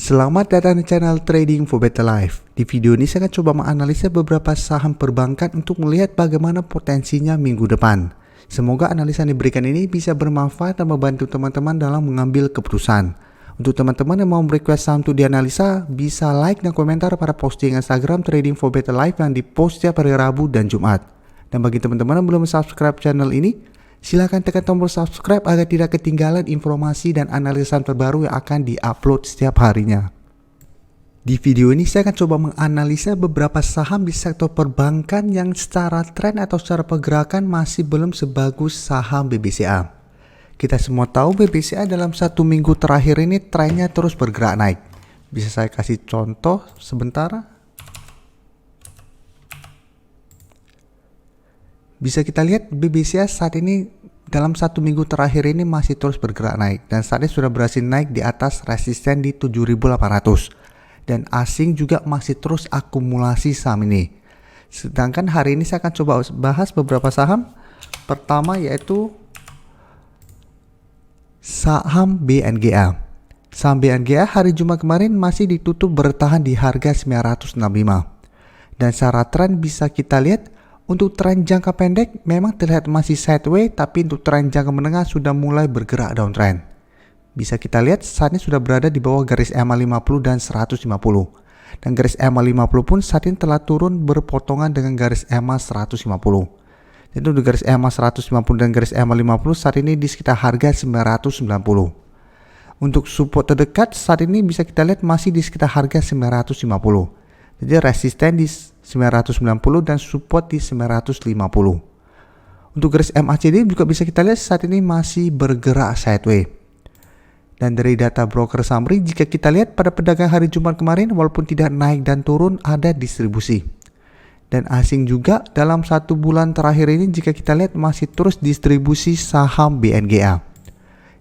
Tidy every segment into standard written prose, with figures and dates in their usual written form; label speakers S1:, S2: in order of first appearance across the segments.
S1: Selamat datang di channel Trading for Better Life. Di video ini saya akan coba menganalisa beberapa saham perbankan untuk melihat bagaimana potensinya minggu depan. Semoga analisa yang diberikan ini bisa bermanfaat dan membantu teman-teman dalam mengambil keputusan. Untuk teman-teman yang mau request saham untuk dianalisa, bisa like dan komentar pada posting Instagram Trading for Better Life yang dipost setiap hari Rabu dan Jumat. Dan bagi teman-teman yang belum subscribe channel ini, silakan tekan tombol subscribe agar tidak ketinggalan informasi dan analisa terbaru yang akan diupload setiap harinya. Di video ini saya akan coba menganalisa beberapa saham di sektor perbankan yang secara tren atau secara pergerakan masih belum sebagus saham BBCA. Kita semua tahu BBCA dalam satu minggu terakhir ini trennya terus bergerak naik. Bisa saya kasih contoh sebentar? Bisa kita lihat BBCA saat ini dalam satu minggu terakhir ini masih terus bergerak naik dan saat ini sudah berhasil naik di atas resisten di 7.800 dan asing juga masih terus akumulasi saham ini. Sedangkan hari ini saya akan coba bahas beberapa saham. Pertama yaitu saham BNGA. Saham BNGA hari Jumat kemarin masih ditutup bertahan di harga 965 dan secara tren bisa kita lihat untuk tren jangka pendek memang terlihat masih sideways, tapi untuk tren jangka menengah sudah mulai bergerak downtrend. Bisa kita lihat saat ini sudah berada di bawah garis EMA 50 dan 150. Dan garis EMA 50 pun saat ini telah turun berpotongan dengan garis EMA 150. Jadi untuk garis EMA 150 dan garis EMA 50 saat ini di sekitar harga 990. Untuk support terdekat saat ini bisa kita lihat masih di sekitar harga 950. Jadi resisten di 990 dan support di 950. Untuk garis MACD juga bisa kita lihat saat ini masih bergerak sideways. Dan dari data broker summary jika kita lihat pada perdagangan hari Jumat kemarin walaupun tidak naik dan turun ada distribusi. Dan asing juga dalam satu bulan terakhir ini jika kita lihat masih terus distribusi saham BNGA.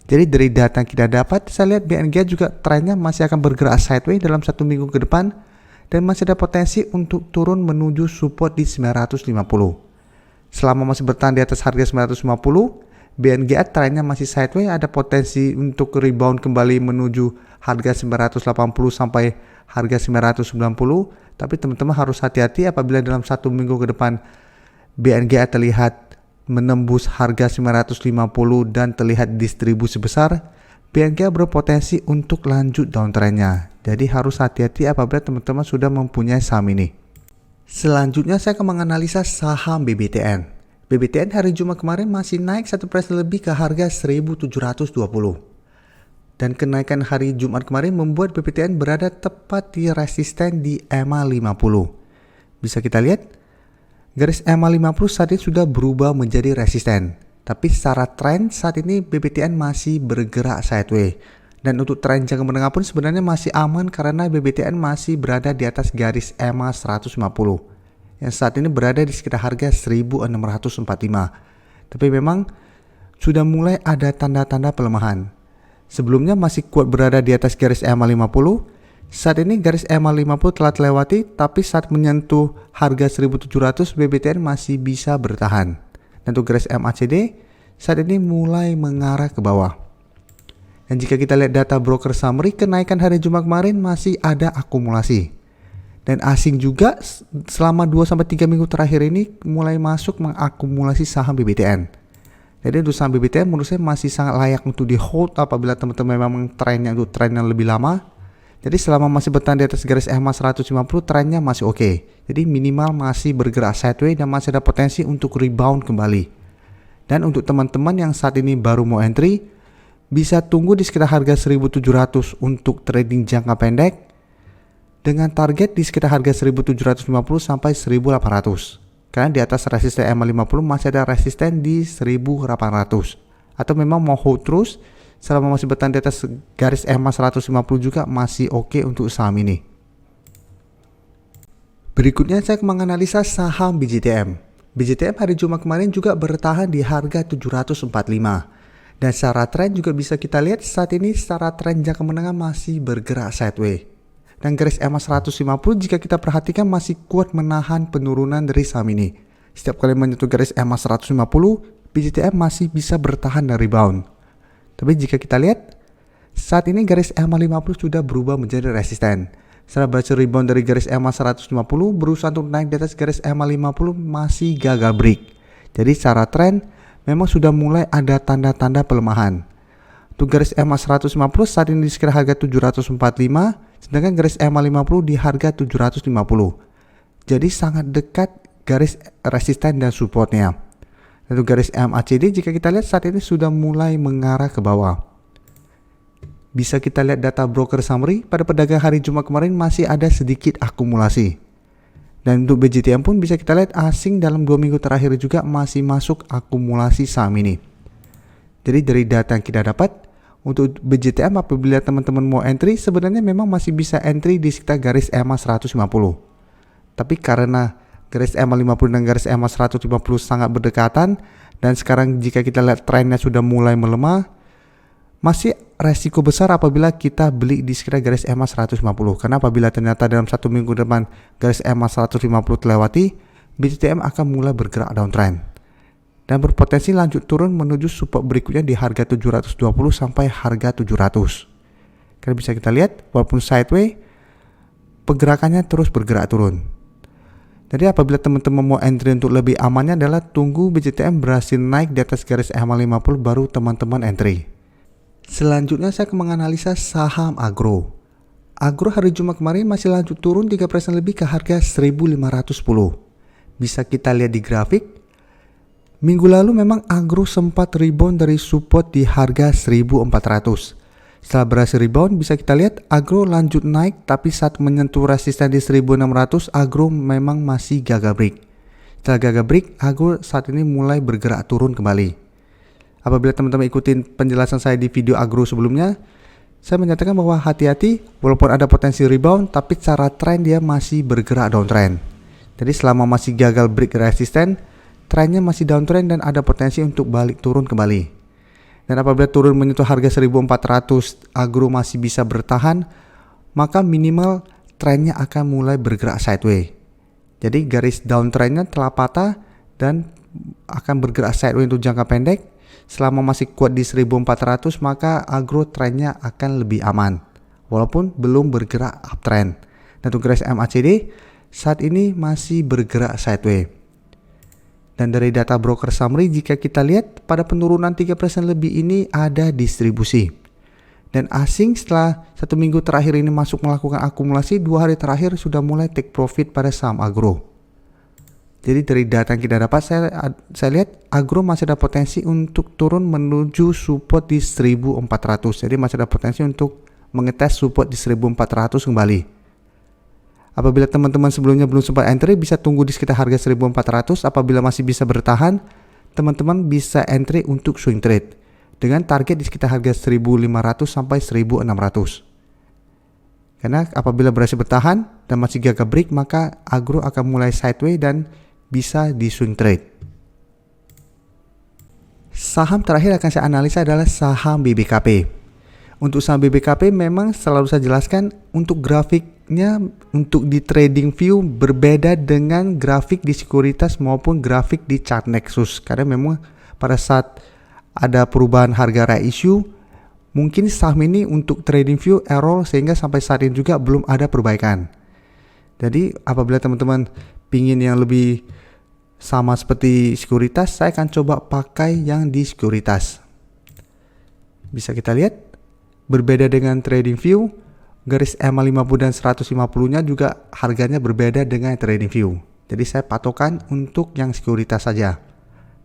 S1: Jadi dari data yang kita dapat saya lihat BNGA juga trennya masih akan bergerak sideways dalam satu minggu ke depan. Dan masih ada potensi untuk turun menuju support di 950. Selama masih bertahan di atas harga 950, BNGA trennya masih sideways, ada potensi untuk rebound kembali menuju harga 980 sampai harga 990. Tapi teman-teman harus hati-hati apabila dalam satu minggu ke depan BNGA terlihat menembus harga 950 dan terlihat distribusi besar, BNGA berpotensi untuk lanjut downtrendnya. Jadi harus hati-hati apabila teman-teman sudah mempunyai saham ini. Selanjutnya saya akan menganalisa saham BBTN. BBTN hari Jumat kemarin masih naik 1% lebih ke harga 1.720. Dan kenaikan hari Jumat kemarin membuat BBTN berada tepat di resisten di EMA 50. Bisa kita lihat garis EMA 50 saat ini sudah berubah menjadi resisten. Tapi secara tren saat ini BBTN masih bergerak sideways. Dan untuk tren jangka menengah pun sebenarnya masih aman karena BBTN masih berada di atas garis EMA 150 yang saat ini berada di sekitar harga 1645. Tapi memang sudah mulai ada tanda-tanda pelemahan. Sebelumnya masih kuat berada di atas garis EMA 50. Saat ini garis EMA 50 telah terlewati, tapi saat menyentuh harga 1700 BBTN masih bisa bertahan. Dan untuk garis MACD saat ini mulai mengarah ke bawah. Dan jika kita lihat data broker summary, kenaikan hari Jumat kemarin masih ada akumulasi. Dan asing juga selama 2-3 minggu terakhir ini mulai masuk mengakumulasi saham BBTN. Jadi untuk saham BBTN menurut saya masih sangat layak untuk di hold apabila teman-teman memang trennya untuk tren yang lebih lama. Jadi selama masih bertahan di atas garis EMA 150 trennya masih oke. Jadi minimal masih bergerak sideways dan masih ada potensi untuk rebound kembali. Dan untuk teman-teman yang saat ini baru mau entry, bisa tunggu di sekitar harga 1.700 untuk trading jangka pendek dengan target di sekitar harga 1.750 sampai 1.800. Karena di atas resisten EMA 50 masih ada resisten di 1.800. Atau memang mau hold terus selama masih bertahan di atas garis EMA 150 juga masih oke untuk saham ini. Berikutnya saya menganalisa saham BJTM. BJTM hari Jumat kemarin juga bertahan di harga 745. Dan secara tren juga bisa kita lihat saat ini secara tren jangka menengah masih bergerak sideways. Dan garis EMA 150 jika kita perhatikan masih kuat menahan penurunan dari saham ini. Setiap kali menyentuh garis EMA 150, BJTM masih bisa bertahan dan rebound. Tapi jika kita lihat Saat ini garis EMA 50 sudah berubah menjadi resisten. Setelah berhasil rebound dari garis EMA 150, berusaha untuk naik di atas garis EMA 50 masih gagal break. Jadi secara tren memang sudah mulai ada tanda-tanda pelemahan. Untuk garis EMA 150 saat ini di sekitar harga 745, sedangkan garis EMA 50 di harga 750. Jadi sangat dekat garis resisten dan supportnya. Untuk garis MACD jika kita lihat saat ini sudah mulai mengarah ke bawah. Bisa kita lihat data broker summary pada perdagangan hari Jumat kemarin masih ada sedikit akumulasi. Dan untuk BJTM pun bisa kita lihat asing dalam 2 minggu terakhir juga masih masuk akumulasi saham ini. Jadi dari data yang kita dapat, untuk BJTM apabila teman-teman mau entry sebenarnya memang masih bisa entry di sekitar garis EMA 150. Tapi karena garis EMA 50 dan garis EMA 150 sangat berdekatan dan sekarang jika kita lihat trennya sudah mulai melemah, masih resiko besar apabila kita beli di sekitar garis EMA 150. Karena apabila ternyata dalam 1 minggu depan garis EMA 150 terlewati, BJTM akan mulai bergerak downtrend dan berpotensi lanjut turun menuju support berikutnya di harga 720 sampai harga 700. Karena bisa kita lihat walaupun sideways, pergerakannya terus bergerak turun. Jadi apabila teman-teman mau entry untuk lebih amannya adalah tunggu BJTM berhasil naik di atas garis EMA 50 baru teman-teman entry. Selanjutnya saya akan menganalisa saham agro. Agro hari Jumat kemarin masih lanjut turun 3% lebih ke harga 1510. Bisa kita lihat di grafik. Minggu lalu memang agro sempat rebound dari support di harga 1400. Setelah berhasil rebound bisa kita lihat agro lanjut naik tapi saat menyentuh resisten di 1600 agro memang masih gagal break. Setelah gagal break agro saat ini mulai bergerak turun kembali. Apabila teman-teman ikutin penjelasan saya di video agro sebelumnya, saya menyatakan bahwa hati-hati walaupun ada potensi rebound tapi secara tren dia masih bergerak downtrend. Jadi selama masih gagal break resisten, trennya masih downtrend dan ada potensi untuk balik turun kembali. Dan apabila turun menyentuh harga 1400 agro masih bisa bertahan, maka minimal trennya akan mulai bergerak sideways. Jadi garis downtrendnya telah patah dan akan bergerak sideways untuk jangka pendek. Selama masih kuat di 1400 maka agro trennya akan lebih aman walaupun belum bergerak uptrend. Dan untuk garis MACD saat ini masih bergerak sideways. Dan dari data broker summary jika kita lihat pada penurunan 3% lebih ini ada distribusi. Dan asing setelah 1 minggu terakhir ini masuk melakukan akumulasi, 2 hari terakhir sudah mulai take profit pada saham agro. Jadi dari data yang kita dapat saya lihat agro masih ada potensi untuk turun menuju support di 1400. Jadi masih ada potensi untuk mengetes support di 1400 kembali. Apabila teman-teman sebelumnya belum sempat entry bisa tunggu di sekitar harga 1400. Apabila masih bisa bertahan, teman-teman bisa entry untuk swing trade dengan target di sekitar harga 1500 sampai 1600. Karena apabila berhasil bertahan dan masih gagal break maka agro akan mulai sideways dan bisa di swing trade. Saham terakhir akan saya analisa adalah saham BBKP. Untuk saham BBKP memang selalu saya jelaskan untuk grafiknya untuk di trading view berbeda dengan grafik di sekuritas maupun grafik di chart Nexus. Karena memang pada saat ada perubahan harga reissue mungkin saham ini untuk trading view error sehingga sampai saat ini juga belum ada perbaikan. Jadi apabila teman-teman pingin yang lebih sama seperti sekuritas, saya akan coba pakai yang di sekuritas. Bisa kita lihat berbeda dengan trading view, garis EMA 50 dan 150 nya juga harganya berbeda dengan trading view. Jadi saya patokan untuk yang sekuritas saja.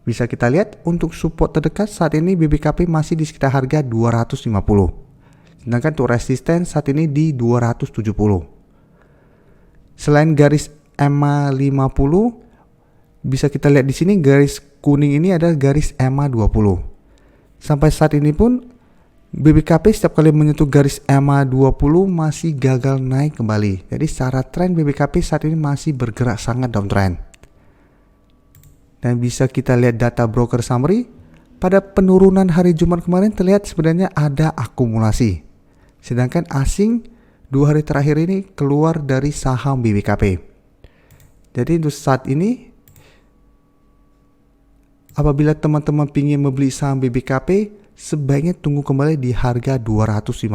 S1: Bisa kita lihat untuk support terdekat saat ini BBKP masih di sekitar harga 250. Sedangkan untuk resisten saat ini di 270. Selain garis EMA 50, bisa kita lihat di sini garis kuning ini adalah garis EMA 20. Sampai saat ini pun BBKP setiap kali menyentuh garis EMA 20 masih gagal naik kembali. Jadi secara tren BBKP saat ini masih bergerak sangat downtrend. Dan bisa kita lihat data broker summary, pada penurunan hari Jumat kemarin terlihat sebenarnya ada akumulasi. Sedangkan asing 2 hari terakhir ini keluar dari saham BBKP. Jadi untuk saat ini Apabila teman-teman ingin membeli saham BBKP, sebaiknya tunggu kembali di harga 250.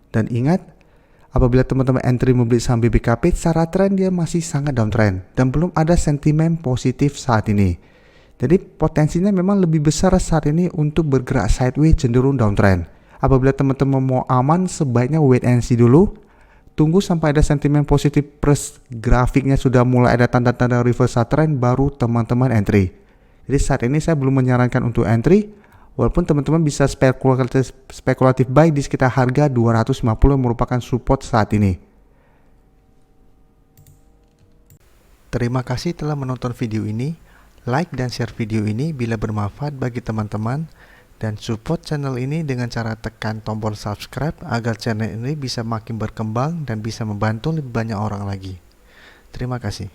S1: Dan ingat, apabila teman-teman entry membeli saham BBKP, secara tren dia masih sangat downtrend dan belum ada sentimen positif saat ini. Jadi potensinya memang lebih besar saat ini untuk bergerak sideways cenderung downtrend. Apabila teman-teman mau aman, sebaiknya wait and see dulu. Tunggu sampai ada sentimen positif plus grafiknya sudah mulai ada tanda-tanda reversal trend, baru teman-teman entry. Jadi saat ini saya belum menyarankan untuk entry, walaupun teman-teman bisa spekulatif buy di sekitar harga 250 yang merupakan support saat ini. Terima kasih telah menonton video ini. Like dan share video ini bila bermanfaat bagi teman-teman, dan support channel ini dengan cara tekan tombol subscribe agar channel ini bisa makin berkembang dan bisa membantu lebih banyak orang lagi. Terima kasih.